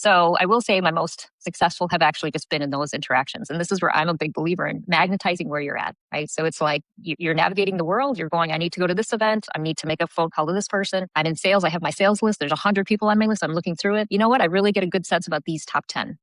So I will say my most successful have actually just been in those interactions. And this is where I'm a big believer in magnetizing where you're at, right? So it's like you're navigating the world. You're going, I need to go to this event. I need to make a phone call to this person. I'm in sales. I have my sales list. There's 100 people on my list. I'm looking through it. You know what? I really get a good sense about these top 10.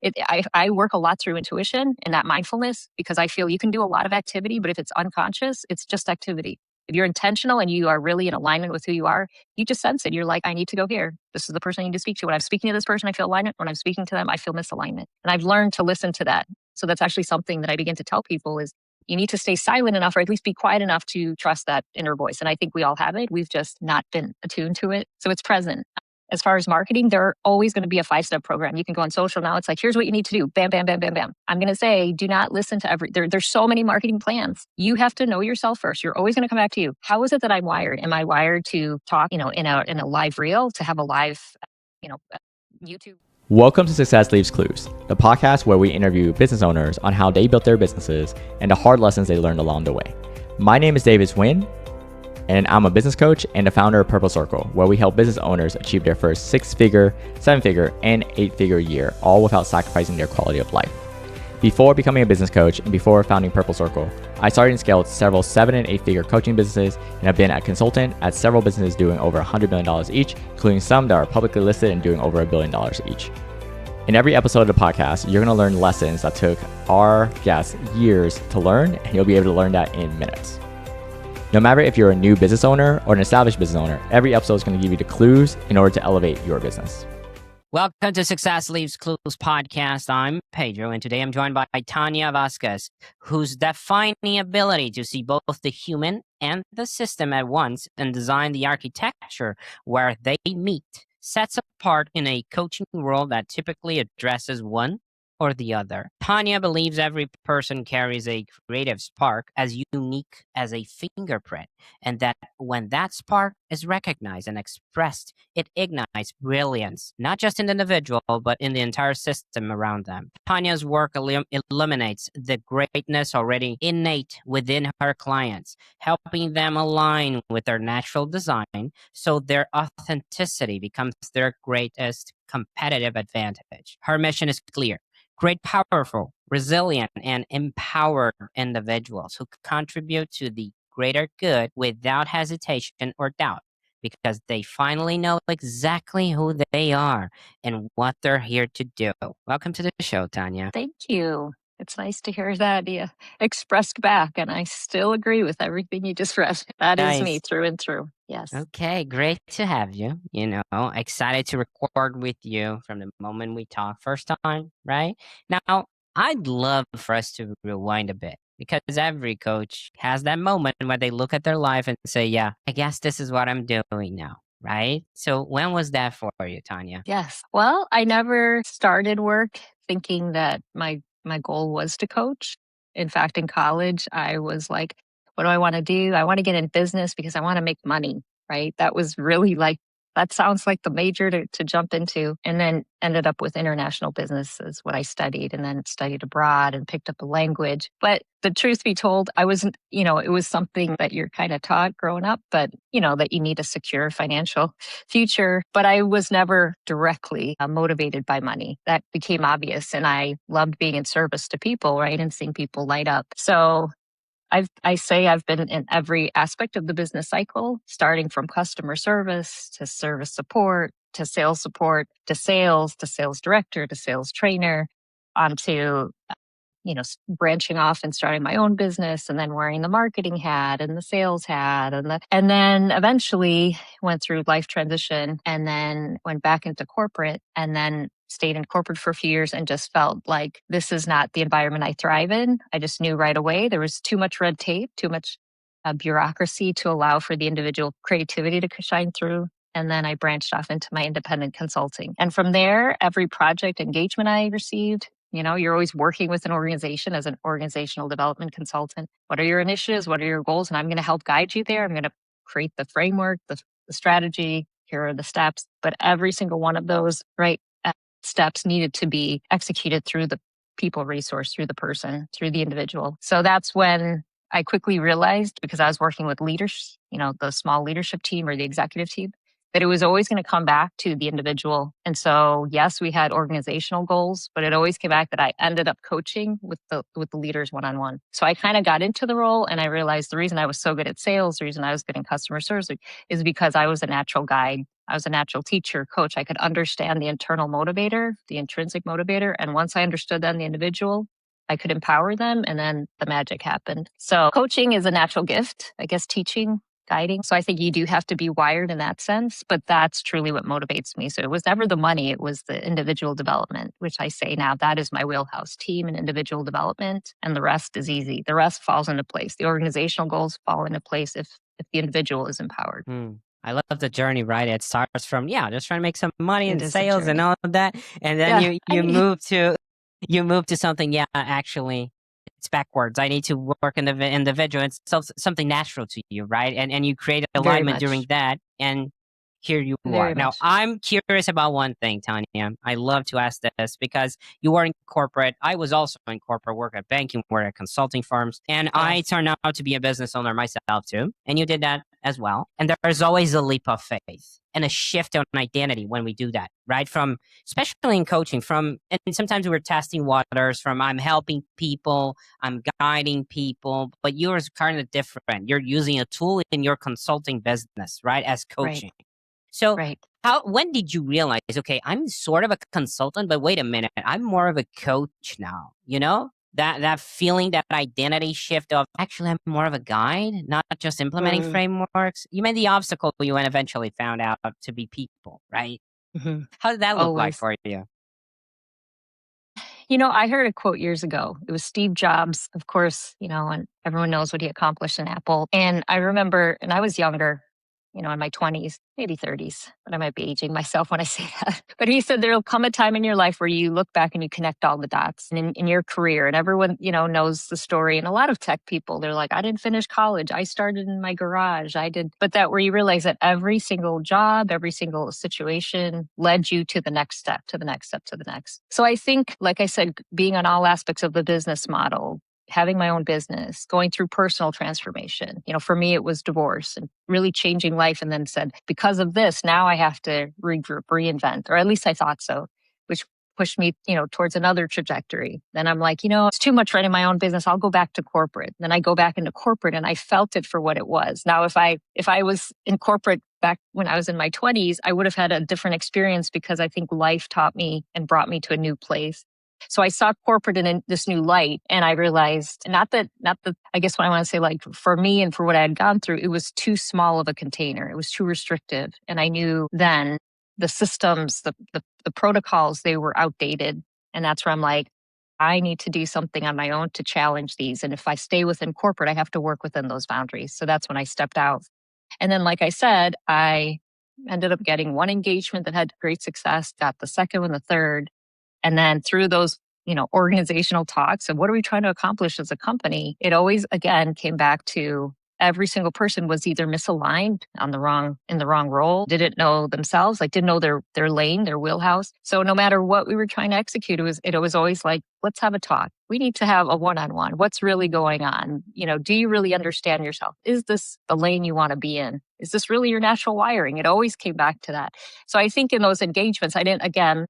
I work a lot through intuition and that mindfulness because I feel you can do a lot of activity, but if it's unconscious, it's just activity. If you're intentional and you are really in alignment with who you are, you just sense it. You're like, I need to go here. This is the person I need to speak to. When I'm speaking to this person, I feel alignment. When I'm speaking to them, I feel misalignment. And I've learned to listen to that. So that's actually something that I begin to tell people is you need to stay silent enough or at least be quiet enough to trust that inner voice. And I think we all have it. We've just not been attuned to it. So it's present. As far as marketing, there always going to be a 5-step program. You can go on social now. It's like, here's what you need to do. Bam, bam, bam, bam, bam. I'm going to say, do not listen to there's so many marketing plans. You have to know yourself first. You're always going to come back to you. How is it that I'm wired? Am I wired to talk, in a live reel, to have a live, YouTube? Welcome to Success Leaves Clues, the podcast where we interview business owners on how they built their businesses and the hard lessons they learned along the way. My name is David Wynn, and I'm a business coach and the founder of Purple Circle, where we help business owners achieve their first 6-figure, 7-figure, and 8-figure year, all without sacrificing their quality of life. Before becoming a business coach and before founding Purple Circle, I started and scaled several 7- and 8-figure coaching businesses and have been a consultant at several businesses doing over $100 million each, including some that are publicly listed and doing over $1 billion each. In every episode of the podcast, you're going to learn lessons that took our guests years to learn, and you'll be able to learn that in minutes. No matter if you're a new business owner or an established business owner, every episode is going to give you the clues in order to elevate your business. Welcome to Success Leaves Clues podcast. I'm Pedro, and today I'm joined by Tania Vasquez, whose defining ability to see both the human and the system at once and design the architecture where they meet sets apart in a coaching world that typically addresses one or the other. Tania believes every person carries a creative spark as unique as a fingerprint, and that when that spark is recognized and expressed, it ignites brilliance, not just in the individual, but in the entire system around them. Tania's work illuminates the greatness already innate within her clients, helping them align with their natural design so their authenticity becomes their greatest competitive advantage. Her mission is clear: create powerful, resilient, and empowered individuals who contribute to the greater good without hesitation or doubt, because they finally know exactly who they are and what they're here to do. Welcome to the show, Tania. Thank you. It's nice to hear that expressed back, and I still agree with everything you just read. That is me through and through. Yes. Okay, great to have you. Excited to record with you from the moment we talked first time, right? Now, I'd love for us to rewind a bit, because every coach has that moment where they look at their life and say, yeah, I guess this is what I'm doing now, right? So when was that for you, Tania? Yes. Well, I never started work thinking that my goal was to coach. In fact, in college, I was like, what do I want to do? I want to get in business because I want to make money, right? That was really that sounds like the major to jump into. And then ended up with international business is what I studied, and then studied abroad and picked up the language. But the truth be told, I wasn't, it was something that you're kind of taught growing up, but that you need a secure financial future. But I was never directly motivated by money. That became obvious. And I loved being in service to people, right? And seeing people light up. So I say I've been in every aspect of the business cycle, starting from customer service to service support, to sales director, to sales trainer, onto branching off and starting my own business, and then wearing the marketing hat and the sales hat, and then eventually went through life transition, and then went back into corporate, and then stayed in corporate for a few years and just felt like this is not the environment I thrive in. I just knew right away there was too much red tape, too much bureaucracy to allow for the individual creativity to shine through. And then I branched off into my independent consulting. And from there, every project engagement I received, you're always working with an organization as an organizational development consultant. What are your initiatives? What are your goals? And I'm going to help guide you there. I'm going to create the framework, the strategy. Here are the steps. But every single one of those, steps needed to be executed through the people resource, through the person, through the individual. So that's when I quickly realized, because I was working with leaders, the small leadership team or the executive team, that it was always going to come back to the individual. And so, yes, we had organizational goals, but it always came back that I ended up coaching with the leaders one-on-one. So I kind of got into the role, and I realized the reason I was so good at sales, the reason I was good in customer service is because I was a natural guide. I was a natural teacher, coach. I could understand the internal motivator, the intrinsic motivator. And once I understood that in the individual, I could empower them, and then the magic happened. So coaching is a natural gift, I guess, teaching, guiding. So I think you do have to be wired in that sense, but that's truly what motivates me. So it was never the money, it was the individual development, which I say now that is my wheelhouse, team and individual development. And the rest is easy. The rest falls into place. The organizational goals fall into place if the individual is empowered. I love the journey, right? It starts from, just trying to make some money in It is a sales and journey. all of that. And then you move to something, actually it's backwards. I need to work in the individual. It's something natural to you, right? And you create alignment during that, and here you are. Now, I'm curious about one thing, Tania. I love to ask this because you were in corporate. I was also in corporate work at banking, work at consulting firms, and I turned out to be a business owner myself too. And you did that as well. And there's always a leap of faith and a shift on identity when we do that, right? From, especially in coaching, and sometimes we're testing waters from I'm helping people, I'm guiding people, but yours kind of different. You're using a tool in your consulting business, right? As coaching. Right. So when did you realize, okay, I'm sort of a consultant, but wait a minute, I'm more of a coach now, That feeling, that identity shift of actually I'm more of a guide, not just implementing frameworks. You made the obstacle you eventually found out to be people, right? Mm-hmm. How did that look like for you? I heard a quote years ago. It was Steve Jobs, of course, and everyone knows what he accomplished in Apple. And I remember, and I was younger, in my 20s, maybe 30s, but I might be aging myself when I say that. But he said there'll come a time in your life where you look back and you connect all the dots and in your career. And everyone, knows the story. And a lot of tech people, they're like, I didn't finish college. I started in my garage. I did. But that where you realize that every single job, every single situation led you to the next step, to the next step, to the next. So I think, like I said, being on all aspects of the business model, having my own business, going through personal transformation. For me, it was divorce and really changing life. And then said, because of this, now I have to regroup, reinvent, or at least I thought so, which pushed me, towards another trajectory. Then I'm like, it's too much running my own business. I'll go back to corporate. Then I go back into corporate and I felt it for what it was. Now, if I was in corporate back when I was in my 20s, I would have had a different experience because I think life taught me and brought me to a new place. So I saw corporate in this new light, and I realized not that, I guess what I want to say, like for me and for what I had gone through, it was too small of a container. It was too restrictive. And I knew then the systems, the protocols, they were outdated. And that's where I'm like, I need to do something on my own to challenge these. And if I stay within corporate, I have to work within those boundaries. So that's when I stepped out. And then, like I said, I ended up getting one engagement that had great success, got the second one, the third. And then through those, organizational talks of what are we trying to accomplish as a company, it always, again, came back to every single person was either misaligned in the wrong role, didn't know themselves, like didn't know their lane, their wheelhouse. So no matter what we were trying to execute, it was always like, let's have a talk. We need to have a one-on-one. What's really going on? Do you really understand yourself? Is this the lane you want to be in? Is this really your natural wiring? It always came back to that. So I think in those engagements, I didn't, again,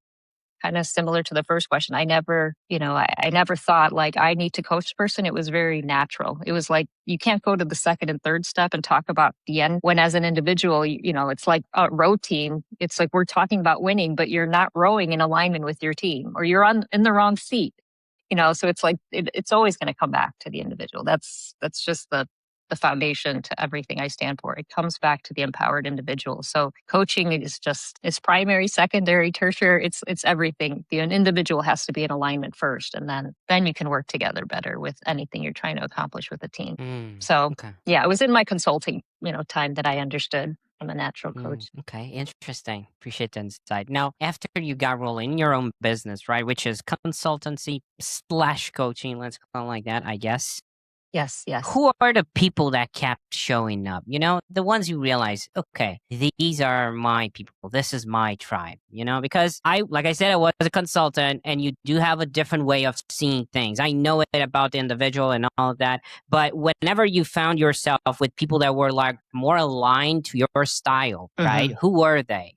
kind of similar to the first question. I never, I never thought like I need to coach the person. It was very natural. It was like, you can't go to the second and third step and talk about the end when as an individual, it's like a row team. It's like we're talking about winning, but you're not rowing in alignment with your team or you're in the wrong seat. So it's like, it's always going to come back to the individual. That's just the foundation to everything I stand for. It comes back to the empowered individual. So coaching is just, it's primary, secondary, tertiary. It's everything. The individual has to be in alignment first, and then you can work together better with anything you're trying to accomplish with a team. Yeah, it was in my consulting, time that I understood I'm a natural coach. Okay, interesting. Appreciate the insight. Now, after you got rolling in your own business, right, which is consultancy / coaching, let's call it like that, I guess. Yes, yes. Who are the people that kept showing up? The ones you realize, okay, these are my people. This is my tribe, because like I said, I was a consultant and you do have a different way of seeing things. I know it about the individual and all of that. But whenever you found yourself with people that were like more aligned to your style, right? Who were they?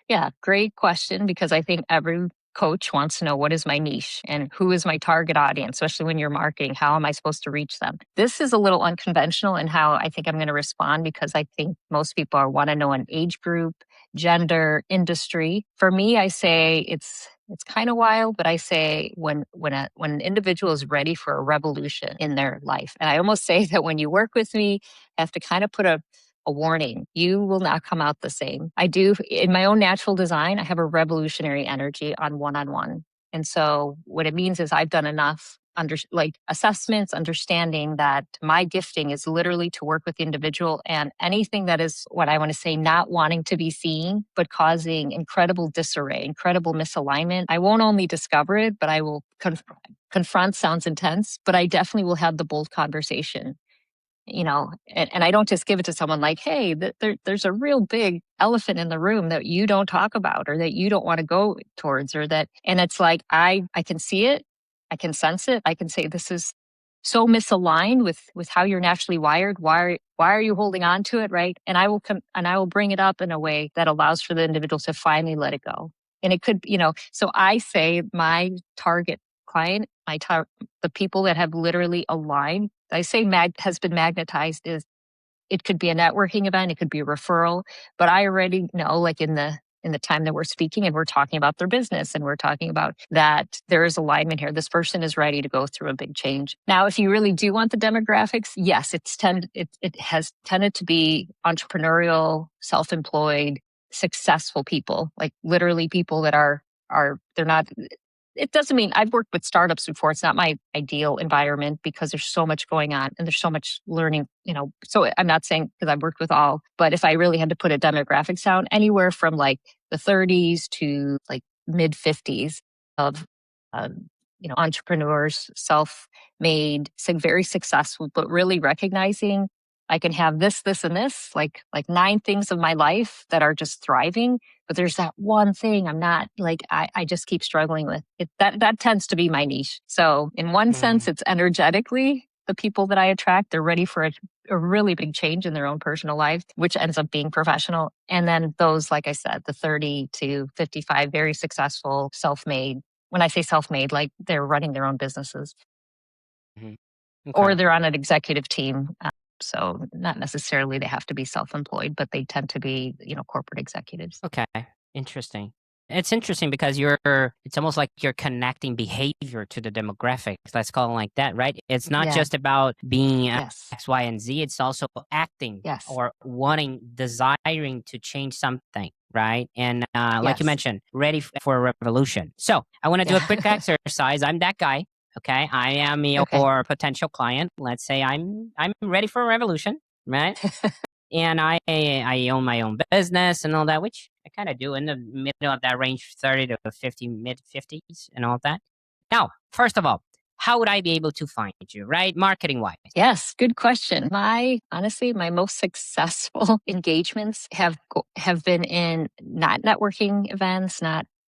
Yeah, great question, because I think every coach wants to know, what is my niche and who is my target audience, especially when you're marketing. How am I supposed to reach them? This is a little unconventional in how I think I'm going to respond, because I think most people want to know an age group, gender, industry. For me, I say it's kind of wild, but I say when an individual is ready for a revolution in their life, and I almost say that when you work with me, I have to kind of put a warning. You will not come out the same. I do, in my own natural design, I have a revolutionary energy on one-on-one. And so what it means is I've done enough assessments, understanding that my gifting is literally to work with the individual, and anything that is, what I want to say, not wanting to be seen, but causing incredible disarray, incredible misalignment. I won't only discover it, but I will confront. Sounds intense, but I definitely will have the bold conversation. And I don't just give it to someone like, hey, there's a real big elephant in the room that you don't talk about, or that you don't want to go towards, or that, and it's like, I can see it, I can sense it, I can say, this is so misaligned with how you're naturally wired. Why are you holding on to it, right? And I will bring it up in a way that allows for the individual to finally let it go. And it could, so I say my target client, the people that have literally aligned, I say has been magnetized, is it could be a networking event, it could be a referral, but I already know, like in the time that we're speaking and we're talking about their business and we're talking about that there is alignment here. This person is ready to go through a big change. Now, if you really do want the demographics, yes, it has tended to be entrepreneurial, self-employed, successful people, like literally people that they're not. It doesn't mean, I've worked with startups before. It's not my ideal environment because there's so much going on and there's so much learning, So I'm not saying, because I've worked with all, but if I really had to put a demographics down, anywhere from like the 30s to like mid 50s of, entrepreneurs, self-made, very successful, but really recognizing I can have this, and this, like 9 things of my life that are just thriving. But there's that one thing I'm not, like, I just keep struggling with it. That tends to be my niche. So in one sense, it's energetically the people that I attract. They're ready for a really big change in their own personal life, which ends up being professional. And then those, like I said, the 30 to 55, very successful, self-made. When I say self-made, like they're running their own businesses, Okay. or they're on an executive team. So not necessarily they have to be self-employed, but they tend to be, corporate executives. Okay. Interesting. It's interesting because it's almost like you're connecting behavior to the demographics. Let's call it like that, right? It's not just about being Yes. X, Y, and Z. It's also acting Yes. or desiring to change something, right? And like you Yes. mentioned, ready for a revolution. So I want to do a quick exercise. I'm that guy. Okay. I am your Okay. potential client. Let's say I'm ready for a revolution, right? And I own my own business and all that, which I kind of do in the middle of that range, 30 to 50, mid 50s and all that. Now, first of all, how would I be able to find you, right? Marketing wise. Yes, good question. Honestly, my most successful engagements have been in not networking events,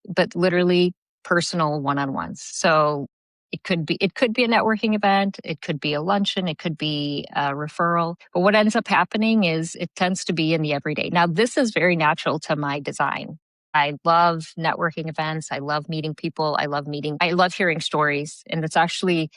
but literally personal one-on-ones. So it could be a networking event, it could be a luncheon, it could be a referral. But what ends up happening is it tends to be in the everyday. Now, this is very natural to my design. I love networking events. I love meeting people. I love hearing stories. And it's actually,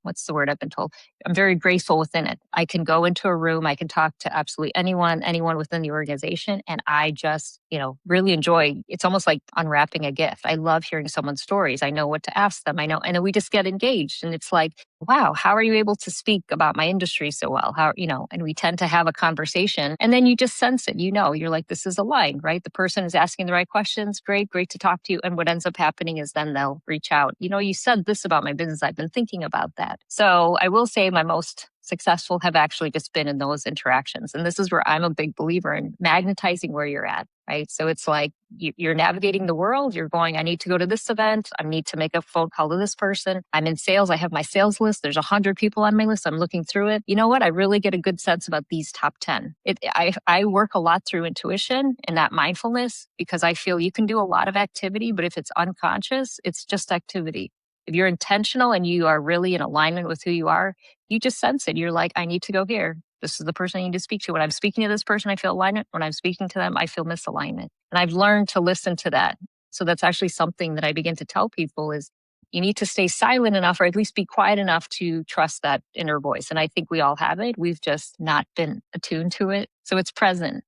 what's the word I've been told? I'm very graceful within it. I can go into a room, I can talk to absolutely anyone within the organization. And I just, really enjoy, it's almost like unwrapping a gift. I love hearing someone's stories. I know what to ask them. I know, and then we just get engaged. And it's like, wow, how are you able to speak about my industry so well? And we tend to have a conversation and then you just sense it, you're like, this is aligned, right? The person is asking the right questions. Great to talk to you. And what ends up happening is then they'll reach out. You said this about my business. I've been thinking about that. So I will say my most successful have actually just been in those interactions. And this is where I'm a big believer in magnetizing where you're at. right? So it's like you're navigating the world. You're going, I need to go to this event. I need to make a phone call to this person. I'm in sales. I have my sales list. There's 100 people on my list. I'm looking through it. You know what? I really get a good sense about these top 10. I work a lot through intuition and that mindfulness because I feel you can do a lot of activity, but if it's unconscious, it's just activity. If you're intentional and you are really in alignment with who you are, you just sense it. You're like, I need to go here. This is the person I need to speak to. When I'm speaking to this person, I feel alignment. When I'm speaking to them, I feel misalignment. And I've learned to listen to that. So that's actually something that I begin to tell people is you need to stay silent enough or at least be quiet enough to trust that inner voice. And I think we all have it. We've just not been attuned to it. So it's present.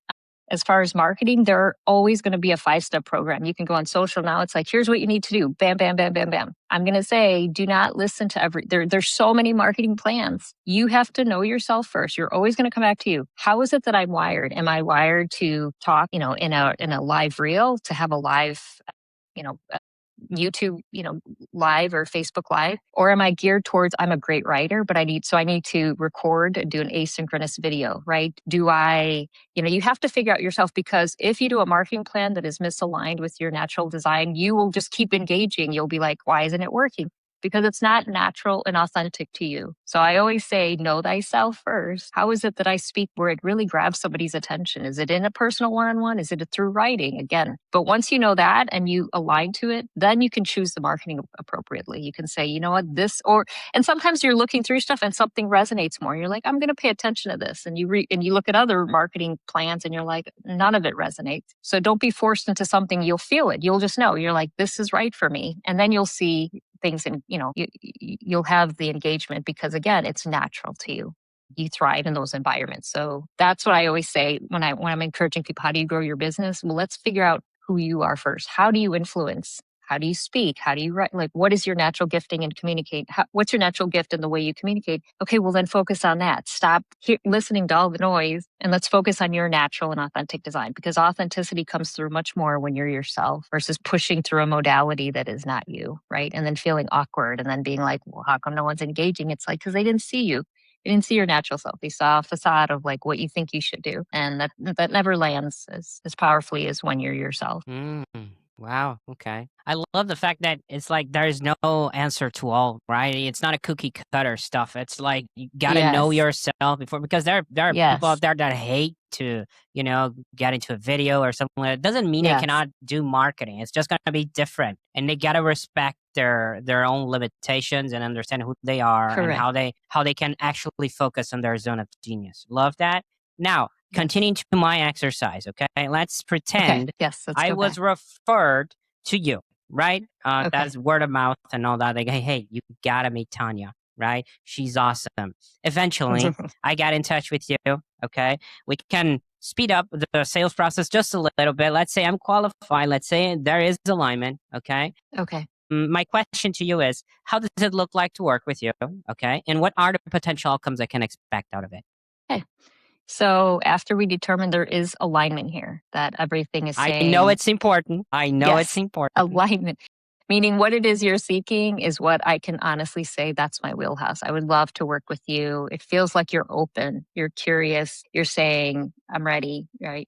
As far as marketing, there are always going to be a 5-step program. You can go on social now. It's like, here's what you need to do. Bam, bam, bam, bam, bam. I'm going to say, do not listen to there's so many marketing plans. You have to know yourself first. You're always going to come back to you. How is it that I'm wired? Am I wired to talk, in a live reel, to have a live, YouTube, live or Facebook live? Or am I geared towards, I'm a great writer, but I need to record and do an asynchronous video, right? You have to figure out yourself, because if you do a marketing plan that is misaligned with your natural design, you will just keep engaging. You'll be like, why isn't it working? Because it's not natural and authentic to you. So I always say, know thyself first. How is it that I speak where it really grabs somebody's attention? Is it in a personal one-on-one? Is it through writing? Again, but once you know that and you align to it, then you can choose the marketing appropriately. You can say, you know what, and sometimes you're looking through stuff and something resonates more. You're like, I'm going to pay attention to this. And you look at other marketing plans and you're like, none of it resonates. So don't be forced into something. You'll feel it. You'll just know. You're like, this is right for me. And then you'll see things, and you'll have the engagement because, again, it's natural to you. You thrive in those environments. So that's what I always say when I'm encouraging people. How do you grow your business? Well, let's figure out who you are first. How do you influence? How do you speak? How do you write? Like, what is your natural gifting and communicate? What's your natural gift in the way you communicate? Okay, well then focus on that. Stop listening to all the noise and let's focus on your natural and authentic design, because authenticity comes through much more when you're yourself versus pushing through a modality that is not you, right? And then feeling awkward and then being like, well, how come no one's engaging? It's like, because they didn't see you. They didn't see your natural self. They saw a facade of like what you think you should do. And that never lands as powerfully as when you're yourself. Wow. Okay. I love the fact that it's like there's no answer to all, right? It's not a cookie cutter stuff. It's like you got to know yourself before, because there are people out there that hate to, get into a video or something like that. It doesn't mean they cannot do marketing. It's just going to be different, and they got to respect their own limitations and understand who they are. Correct. And how they can actually focus on their zone of genius. Love that. Now, continuing to my exercise, okay? Let's pretend I was referred to you, right? That's word of mouth and all that. They go, hey, you gotta meet Tania, right? She's awesome. Eventually, I got in touch with you, okay? We can speed up the sales process just a little bit. Let's say I'm qualified. Let's say there is alignment, okay? Okay. My question to you is, how does it look like to work with you, okay? And what are the potential outcomes I can expect out of it? Okay. So after we determine there is alignment here, that everything is saying... I know it's important. It's important. Alignment. Meaning what it is you're seeking is what I can honestly say, that's my wheelhouse. I would love to work with you. It feels like you're open, you're curious, you're saying, I'm ready, right?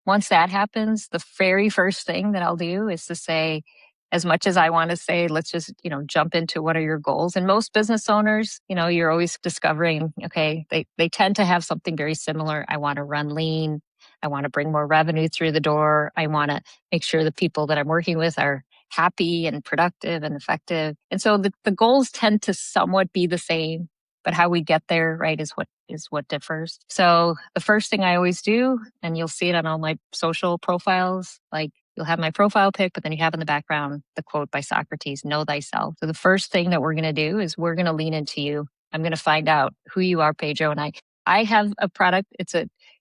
Once that happens, the very first thing that I'll do is to say, as much as I want to say, let's just, jump into what are your goals. And most business owners, you're always discovering, okay, they tend to have something very similar. I want to run lean. I want to bring more revenue through the door. I want to make sure the people that I'm working with are happy and productive and effective. And so the goals tend to somewhat be the same, but how we get there, right, is what differs. So the first thing I always do, and you'll see it on all my social profiles, like you'll have my profile pic, but then you have in the background the quote by Socrates, know thyself. So the first thing that we're going to do is we're going to lean into you. I'm going to find out who you are, Pedro. And I have a product. It's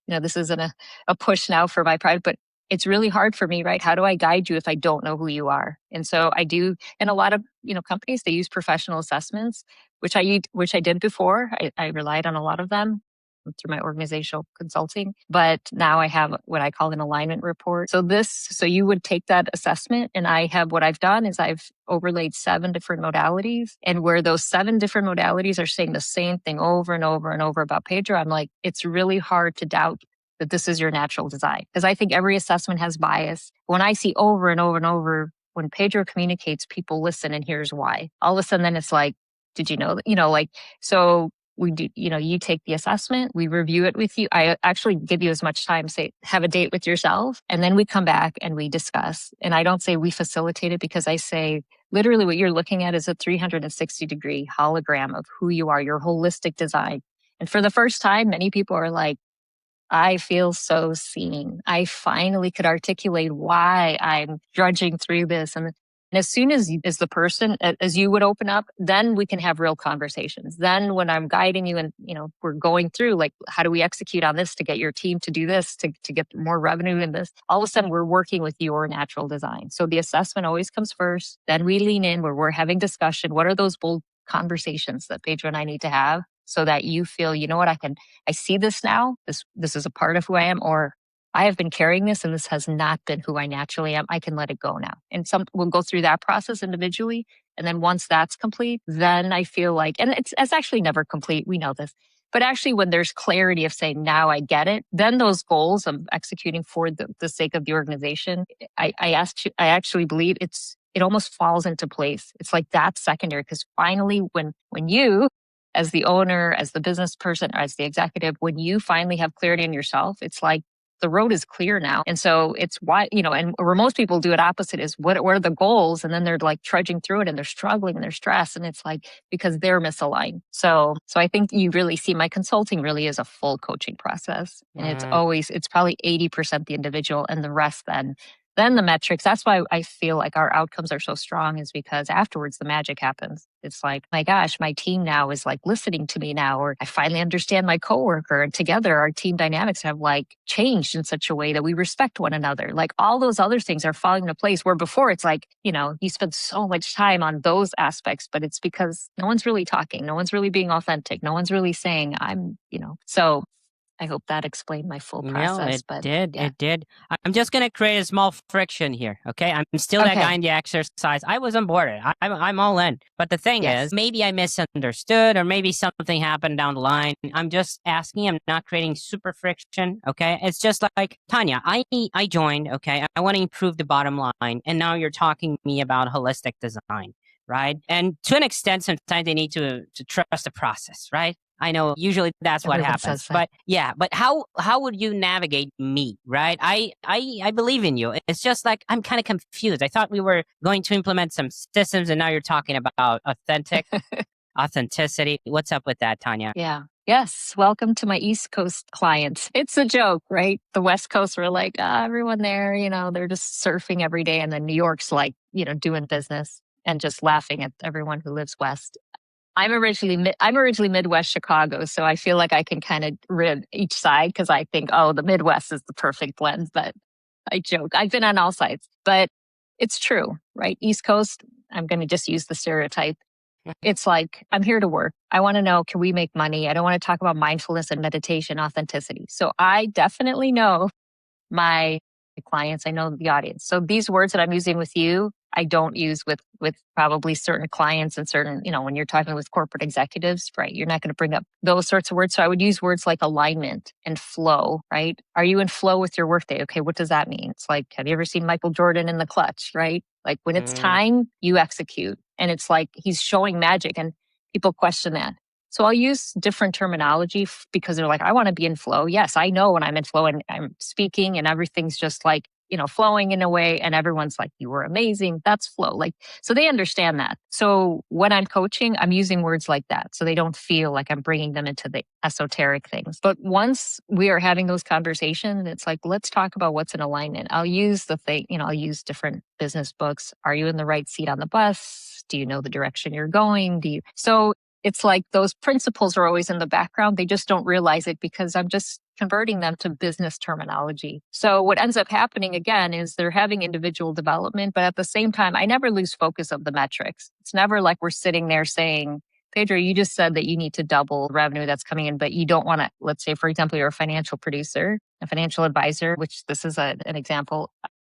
this isn't a push now for my product, but it's really hard for me, right? How do I guide you if I don't know who you are? And so I do, and a lot of, companies, they use professional assessments, which I did before. I relied on a lot of them through my organizational consulting, but now I have what I call an alignment report. So you would take that assessment, and what I've done is I've overlaid 7 different modalities, and where those 7 different modalities are saying the same thing over and over and over about Pedro, I'm like, it's really hard to doubt that this is your natural design. Because I think every assessment has bias. When I see over and over and over, when Pedro communicates, people listen, and here's why. All of a sudden, then it's like, did you know that? So we do, you take the assessment, we review it with you. I actually give you as much time, say, have a date with yourself, and then we come back and we discuss. And I don't say we facilitate it, because I say, literally what you're looking at is a 360-degree hologram of who you are, your holistic design. And for the first time, many people are like, I feel so seen. I finally could articulate why I'm drudging through this. And as soon as the person, as you would open up, then we can have real conversations. Then when I'm guiding you and, we're going through, like, how do we execute on this to get your team to do this, to get more revenue in this? All of a sudden, we're working with your natural design. So the assessment always comes first. Then we lean in where we're having discussion. What are those bold conversations that Pedro and I need to have, so that you feel, you know what, I see this now. This is a part of who I am, or I have been carrying this and this has not been who I naturally am. I can let it go now. And we'll go through that process individually. And then once that's complete, then I feel like, and it's actually never complete. We know this. But actually, when there's clarity of saying, now I get it, then those goals of executing for the sake of the organization, I actually believe it almost falls into place. It's like that's secondary, because finally, when you, as the owner, as the business person, or as the executive, when you finally have clarity in yourself, it's like the road is clear now. And so it's why, and where most people do it opposite is what are the goals? And then they're like trudging through it and they're struggling and they're stressed. And it's like, because they're misaligned. So I think you really see my consulting really is a full coaching process. And it's probably 80% the individual and the rest then the metrics. That's why I feel like our outcomes are so strong, is because afterwards the magic happens. It's like, my gosh, my team now is like listening to me now, or I finally understand my coworker, and together our team dynamics have like changed in such a way that we respect one another. Like all those other things are falling into place, where before it's like, you spend so much time on those aspects, but it's because no one's really talking. No one's really being authentic. No one's really saying so I hope that explained my full process. No, it did. I'm just going to create a small friction here, okay? I'm still that guy in the exercise. I was on board. I'm all in. But the thing is, maybe I misunderstood, or maybe something happened down the line. I'm just asking. I'm not creating super friction, okay? It's just like, Tania, I joined, okay? I want to improve the bottom line. And now you're talking to me about holistic design, right? And to an extent, sometimes they need to trust the process, right? I know usually that's what happens, but how would you navigate me, right? I believe in you. It's just like, I'm kind of confused. I thought we were going to implement some systems, and now you're talking about authenticity. What's up with that, Tania? Yeah. Yes. Welcome to my East Coast clients. It's a joke, right? The West Coast, we're like, everyone there, they're just surfing every day. And then New York's like, doing business and just laughing at everyone who lives West. I'm originally Midwest Chicago, so I feel like I can kind of rib each side, because I think, the Midwest is the perfect blend. But I joke. I've been on all sides, but it's true, right? East Coast, I'm going to just use the stereotype. It's like, I'm here to work. I want to know, can we make money? I don't want to talk about mindfulness and meditation, authenticity. So I definitely know my clients. I know the audience. So these words that I'm using with you, I don't use with probably certain clients and certain, when you're talking with corporate executives, right? You're not going to bring up those sorts of words. So I would use words like alignment and flow, right? Are you in flow with your workday? Okay, what does that mean? It's like, have you ever seen Michael Jordan in The Clutch, right? Like when it's time, you execute. And it's like he's showing magic, and people question that. So I'll use different terminology because they're like, I want to be in flow. Yes, I know when I'm in flow and I'm speaking and everything's just like, flowing in a way, and everyone's like, you were amazing. That's flow. Like, so they understand that. So when I'm coaching, I'm using words like that, so they don't feel like I'm bringing them into the esoteric things. But once we are having those conversations, it's like, let's talk about what's in alignment. I'll use I'll use different business books. Are you in the right seat on the bus? Do you know the direction you're going? So it's like those principles are always in the background. They just don't realize it, because I'm just converting them to business terminology. So what ends up happening again is they're having individual development, but at the same time, I never lose focus of the metrics. It's never like we're sitting there saying, Pedro, you just said that you need to double revenue that's coming in, but you don't want to, let's say, for example, you're a financial producer, a financial advisor, which this is an example.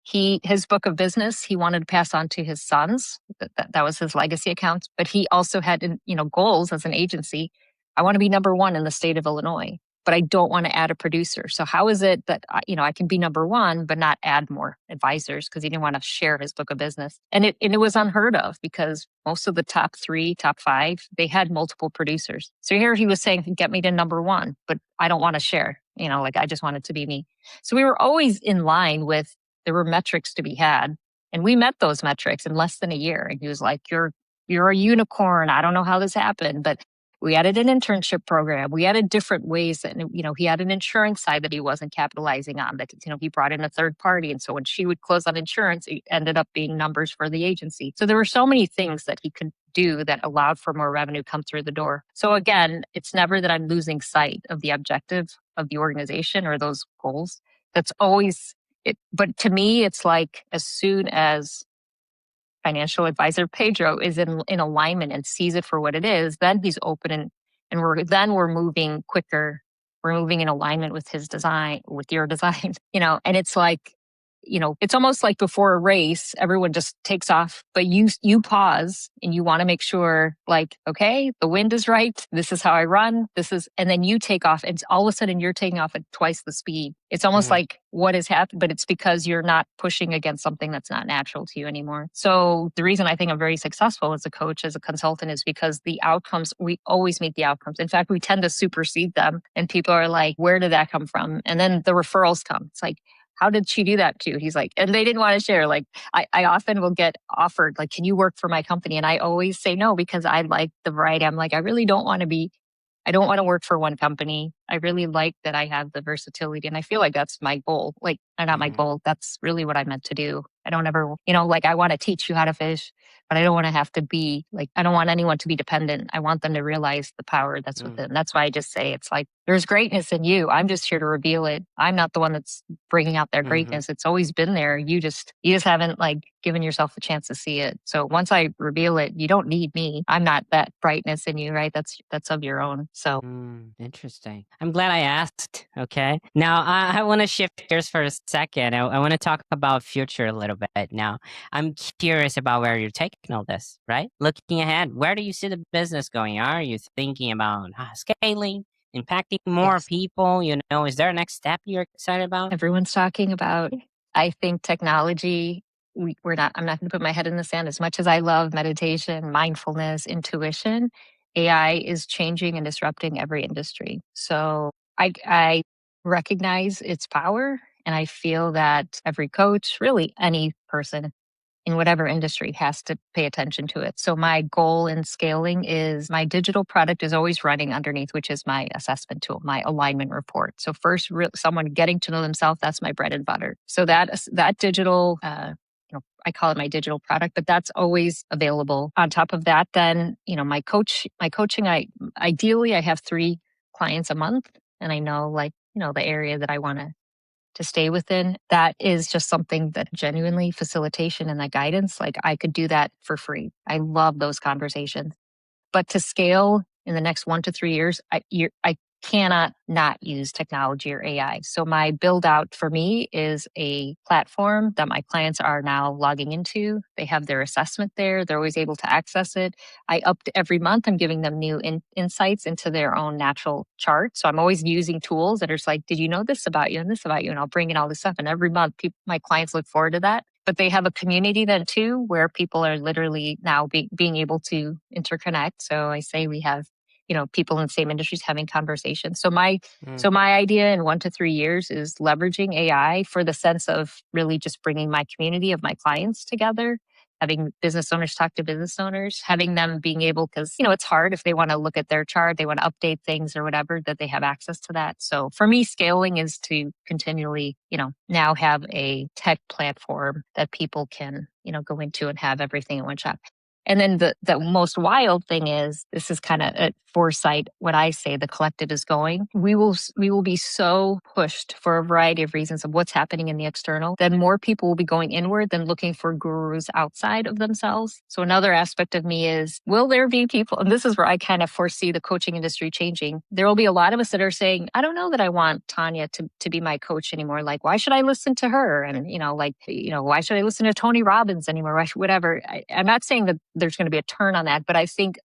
His book of business, he wanted to pass on to his sons. That was his legacy account. But he also had, goals as an agency. I want to be number one in the state of Illinois. but I don't want to add a producer. So how is it that I can be number one, but not add more advisors because he didn't want to share his book of business? And it was unheard of because most of the top 3, top 5, they had multiple producers. So here he was saying, get me to number one, but I don't want to share. I just want it to be me. So we were always in line with, there were metrics to be had. And we met those metrics in less than a year. And he was like, you're a unicorn. I don't know how this happened, but we added an internship program. We added different ways that, he had an insurance side that he wasn't capitalizing on, that, he brought in a third party. And so when she would close on insurance, it ended up being numbers for the agency. So there were so many things that he could do that allowed for more revenue come through the door. So again, it's never that I'm losing sight of the objective of the organization or those goals. That's always it. But to me, it's like as soon as financial advisor Pedro is in alignment and sees it for what it is, then he's open and we're moving quicker. We're moving in alignment with his design, with your design, and it's like, it's almost like before a race, everyone just takes off, but you pause and you want to make sure, like, okay, the wind is right. This is how I run. And then you take off, and all of a sudden you're taking off at twice the speed. It's almost like what has happened, but it's because you're not pushing against something that's not natural to you anymore. So the reason I think I'm very successful as a coach, as a consultant, is because the outcomes, we always meet the outcomes. In fact, we tend to supersede them, and people are like, where did that come from? And then the referrals come. It's like, how did she do that too? He's like, and they didn't want to share. Like, I often will get offered, like, can you work for my company? And I always say no, because I like the variety. I'm like, I don't want to work for one company. I really like that I have the versatility. And I feel like that's my goal. Like, not my goal. That's really what I meant to do. I don't ever, like, I want to teach you how to fish, but I don't want to have to be like, I don't want anyone to be dependent. I want them to realize the power that's within. That's why I just say, it's like, there's greatness in you. I'm just here to reveal it. I'm not the one that's bringing out that greatness. It's always been there. You just haven't like given yourself a chance to see it. So once I reveal it, you don't need me. I'm not that brightness in you, right? That's of your own. So interesting. I'm glad I asked. Okay. Now I want to shift gears for a second. I want to talk about future a little bit. Now I'm curious about where you're taking all this, right? Looking ahead, where do you see the business going? Are you thinking about scaling, impacting more people? Is there a next step you're excited about? Everyone's talking about, I think technology, I'm not going to put my head in the sand. As much as I love meditation, mindfulness, intuition, AI is changing and disrupting every industry. So I recognize its power, and I feel that every coach, really any person in whatever industry, has to pay attention to it. So my goal in scaling is, my digital product is always running underneath, which is my assessment tool, my alignment report. So first, someone getting to know themselves, that's my bread and butter. So that digital, I call it my digital product, but that's always available. On top of that, then, my coaching, ideally I have 3 clients a month, and I know, like, the area that I want to stay within. That is just something that genuinely, facilitation and that guidance, like, I could do that for free. I love those conversations. But to scale in the next 1 to 3 years, I cannot not use technology or AI. So my build out for me is a platform that my clients are now logging into. They have their assessment there. They're always able to access it. Every month, I'm giving them new insights into their own natural chart. So I'm always using tools that are just like, did you know this about you and this about you? And I'll bring in all this stuff. And every month, my clients look forward to that. But they have a community then too, where people are literally now being able to interconnect. So I say we have, people in the same industries having conversations. So my idea in 1 to 3 years is leveraging AI for the sense of really just bringing my community of my clients together, having business owners talk to business owners, having them being able, because, it's hard if they want to look at their chart, they want to update things or whatever, that they have access to that. So for me, scaling is to continually, now have a tech platform that people can, go into and have everything in one shop. And then the most wild thing is, this is kind of a foresight, what I say the collective is going. We will be so pushed for a variety of reasons of what's happening in the external, then more people will be going inward than looking for gurus outside of themselves. So another aspect of me is, will there be people, and this is where I kind of foresee the coaching industry changing. There will be a lot of us that are saying, I don't know that I want Tania to be my coach anymore. Like, why should I listen to her? And, why should I listen to Tony Robbins anymore? Whatever. I'm not saying that there's going to be a turn on that. But I think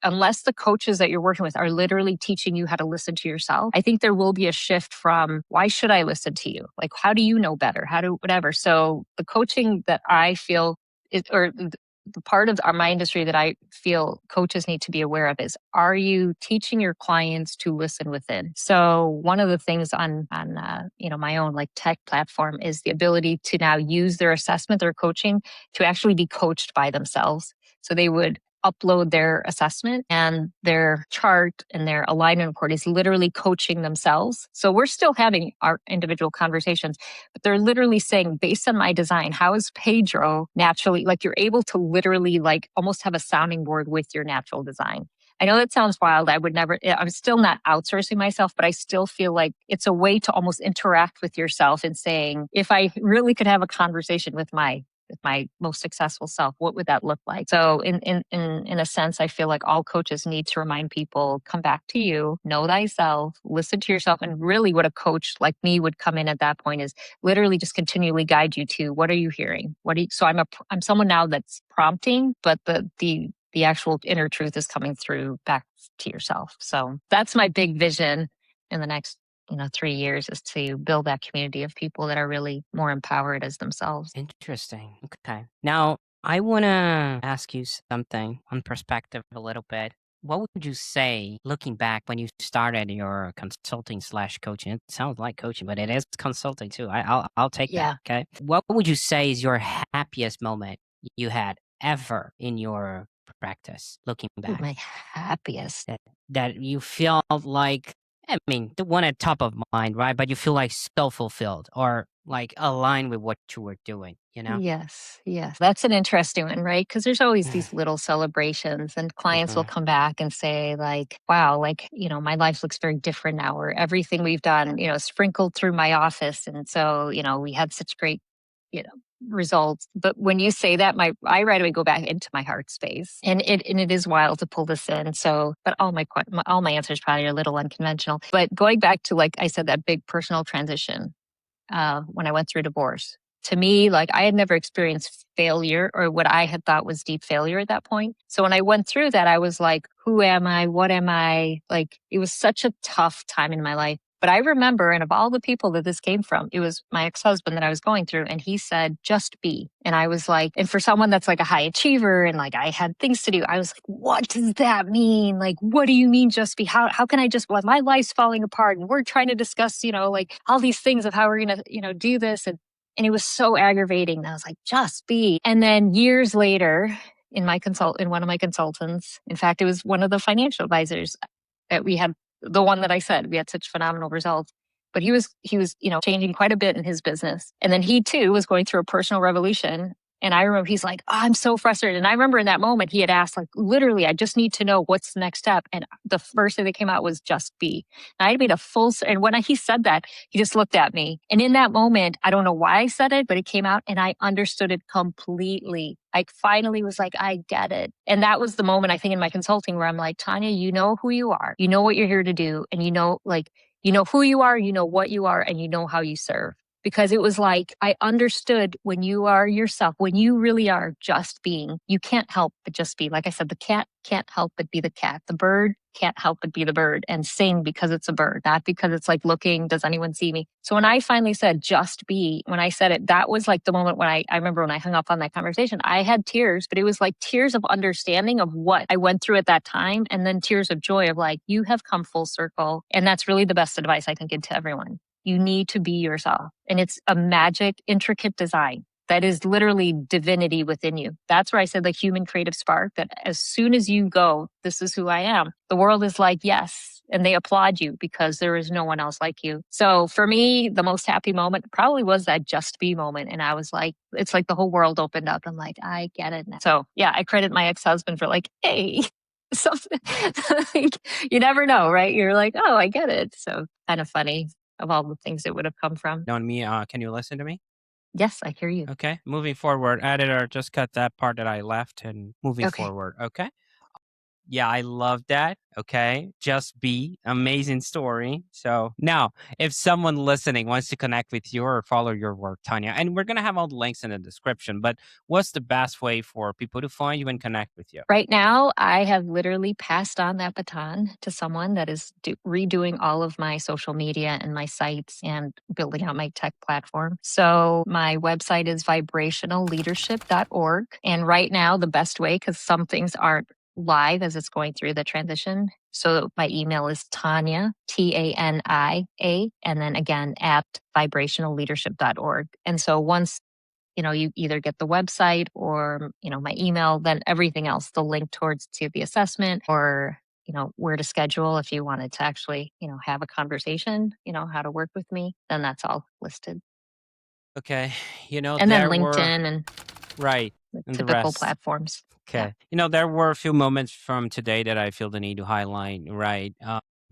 unless the coaches that you're working with are literally teaching you how to listen to yourself, I think there will be a shift from, why should I listen to you? Like, how do you know better? Whatever. So the coaching that I feel the part of my industry that I feel coaches need to be aware of is, are you teaching your clients to listen within? So one of the things on my own like tech platform is the ability to now use their assessment, their coaching, to actually be coached by themselves. So they would upload their assessment, and their chart and their alignment report is literally coaching themselves. So we're still having our individual conversations, but they're literally saying, based on my design, how is Pedro naturally, like, you're able to literally like almost have a sounding board with your natural design. I know that sounds wild. I'm still not outsourcing myself, but I still feel like it's a way to almost interact with yourself and saying, if I really could have a conversation with my most successful self, what would that look like? So in a sense, I feel like all coaches need to remind people, come back to you, know thyself, listen to yourself. And really what a coach like me would come in at that point is literally just continually guide you to, what are you hearing? So I'm someone now that's prompting, but the actual inner truth is coming through back to yourself. So that's my big vision in the next 3 years, is to build that community of people that are really more empowered as themselves. Interesting. Okay. Now, I want to ask you something on perspective a little bit. What would you say, looking back when you started your consulting / coaching? It sounds like coaching, but it is consulting too. I'll take Yeah. that. Okay. What would you say is your happiest moment you had ever in your practice, looking back? My happiest. That you feel like, I mean, the one at top of mind, right? But you feel like so fulfilled or like aligned with what you were doing, you know? Yes. That's an interesting one, right? Because there's always these little celebrations, and clients will come back and say, like, wow, like, my life looks very different now, or everything we've done, sprinkled through my office. And so, we had such great, results. But when you say that, I right away go back into my heart space, and it is wild to pull this in. So, but all my answers probably are a little unconventional. But going back to, like I said, that big personal transition, when I went through divorce. To me, like, I had never experienced failure, or what I had thought was deep failure at that point. So when I went through that, I was like, who am I? What am I? Like, it was such a tough time in my life. But I remember, and of all the people that this came from, it was my ex-husband that I was going through, and he said, just be. And I was like, and for someone that's like a high achiever and like I had things to do, I was like, what does that mean? Like, what do you mean just be? How can I just, my life's falling apart and we're trying to discuss, like all these things of how we're going to, do this. And it was so aggravating. And I was like, just be. And then years later, in one of my consultants, in fact, it was one of the financial advisors that we had, the one that I said, we had such phenomenal results. But he was, changing quite a bit in his business. And then he too was going through a personal revolution. And I remember he's like, oh, I'm so frustrated. And I remember in that moment, he had asked, like, literally, I just need to know what's the next step. And the first thing that came out was just be. And I made and when he said that, he just looked at me. And in that moment, I don't know why I said it, but it came out and I understood it completely. I finally was like, I get it. And that was the moment, I think, in my consulting where I'm like, Tania, you know who you are. You know what you're here to do. And you know who you are, you know what you are, and you know how you serve. Because it was like, I understood when you are yourself, when you really are just being, you can't help but just be. Like I said, the cat can't help but be the cat. The bird can't help but be the bird and sing because it's a bird, not because it's like looking, does anyone see me? So when I finally said just be, when I said it, that was like the moment when I remember when I hung up on that conversation, I had tears, but it was like tears of understanding of what I went through at that time. And then tears of joy of like, you have come full circle. And that's really the best advice I can give to everyone. You need to be yourself. And it's a magic, intricate design that is literally divinity within you. That's where I said the human creative spark, that as soon as you go, this is who I am, the world is like, yes. And they applaud you because there is no one else like you. So for me, the most happy moment probably was that just be moment. And I was like, it's like the whole world opened up. I'm like, I get it now. So yeah, I credit my ex-husband for like, hey, something. Like, you never know, right? You're like, oh, I get it. So kind of funny. Of all the things it would have come from. On me, can you listen to me? Yes, I hear you. Okay. Moving forward, editor, just cut that part that I left and moving forward. Okay. Yeah, I love that. Okay. Just be amazing story. So now, if someone listening wants to connect with you or follow your work, Tanya, and we're going to have all the links in the description, but what's the best way for people to find you and connect with you? Right now, I have literally passed on that baton to someone that is redoing all of my social media and my sites and building out my tech platform. So my website is vibrationalleadership.org. And right now, the best way, because some things aren't live as it's going through the transition. So my email is Tania, Tania, and then again at vibrationalleadership.org. And so once you either get the website or, my email, then everything else, the link towards to the assessment or, where to schedule if you wanted to actually, have a conversation, how to work with me, then that's all listed. Okay. And then There were, LinkedIn and right. the And the typical rest. platforms. Yeah. Okay. There were a few moments from today that I feel the need to highlight, right?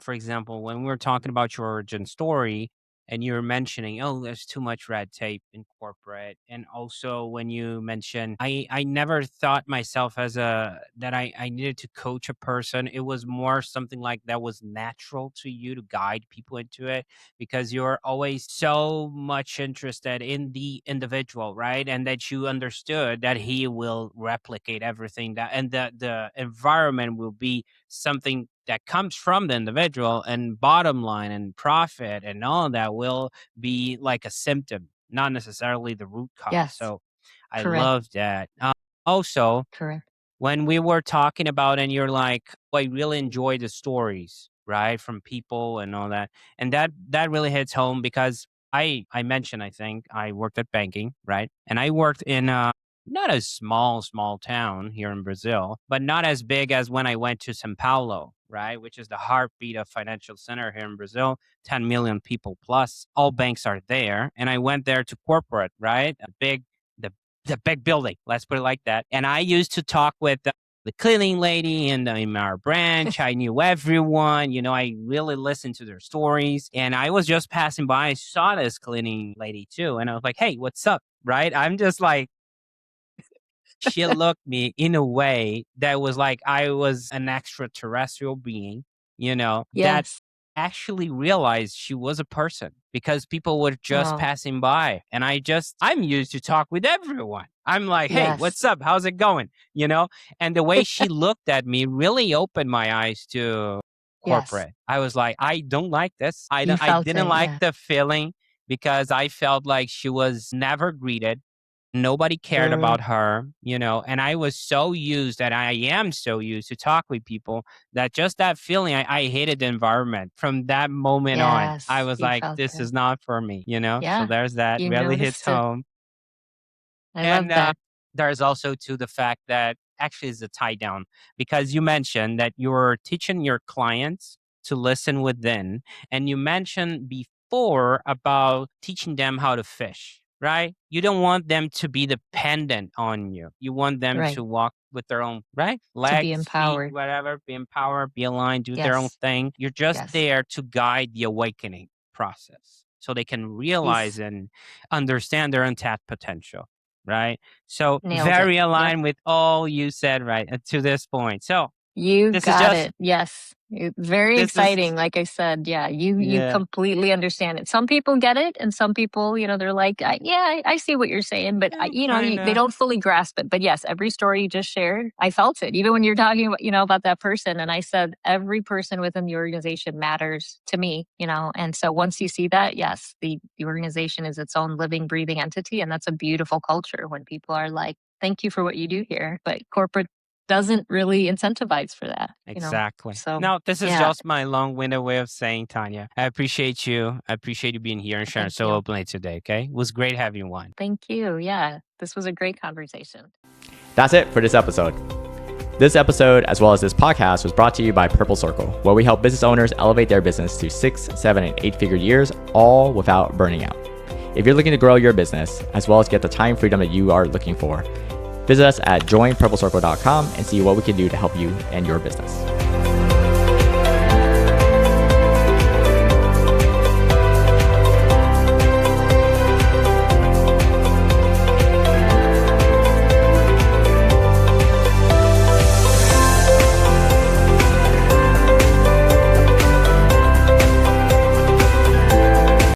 For example, when we were talking about your origin story and you were mentioning, oh, there's too much red tape in corporate. And also when you mentioned, I never thought myself that I needed to coach a person. It was more something like that was natural to you to guide people into it because you're always so much interested in the individual, right? And that you understood that he will replicate everything that and the environment will be something that comes from the individual, and bottom line and profit and all of that will be like a symptom, not necessarily the root cause. Yes. So I Correct. love that. Also, Correct. when we were talking about and you're like, "Oh, I really enjoy the stories, right, from people and all that," and that really hits home because I mentioned, I think I worked at banking, right, and I worked in not a small town here in Brazil, but not as big as when I went to São Paulo, right, which is the heartbeat of financial center here in Brazil, 10 million people plus, all banks are there, and I went there to corporate, right, the the big building, let's put it like that. And I used to talk with the cleaning lady in our branch. I knew everyone. I really listened to their stories. And I was just passing by. I saw this cleaning lady too. And I was like, hey, what's up? Right? I'm just like, she looked me in a way that was like I was an extraterrestrial being, that Yes. actually realized she was a person because people were just Oh, passing by. And I'm used to talk with everyone. I'm like, hey, yes. what's up? How's it going? And the way she looked at me really opened my eyes to Yes. corporate. I was like, I don't like this. You I felt didn't it. like Yeah. the feeling because I felt like she was never greeted. Nobody cared Mm, about her, and I was so used and I am so used to talk with people that just that feeling, I hated the environment. From that moment on, I yes. was You like, felt this it. is not for me, So Yeah. there's that You really hits noticed it. home. I love And that. there's also to the fact that actually is a tie down because you mentioned that you're teaching your clients to listen within, and you mentioned before about teaching them how to fish. Right? You don't want them to be dependent on you. You want them Right. to walk with their own right To be legs, feet, empowered. whatever, be empowered, be aligned, do their own Yes. thing. You're just Yes. there to guide the awakening process so they can realize You've and understand their untapped potential, right? So nailed it. very Yep. aligned with all you said right to this point. So You this is got just it. Yes. Very this is exciting. Like I said, yeah, you yeah, completely understand it. Some people get it, and some people, they're like, I see what you're saying, but kind they of don't fully grasp it. But yes, every story you just shared, I felt it. Even when you're talking about, about that person, and I said every person within the organization matters to me, and so once you see that, yes, the organization is its own living, breathing entity, and that's a beautiful culture when people are like, thank you for what you do here, but corporate doesn't really incentivize for that. exactly. So, Now this is yeah, just my long-winded way of saying, Tanya, I appreciate you. I appreciate you being here and sharing thank so you. openly today. Okay, it was great having you on. Thank you. Yeah, this was a great conversation. That's it for this episode. This episode, as well as this podcast, was brought to you by Purple Circle, where we help business owners elevate their business to 6, 7, and 8-figure years, all without burning out. If you're looking to grow your business, as well as get the time freedom that you are looking for, visit us at joinpurplecircle.com and see what we can do to help you and your business.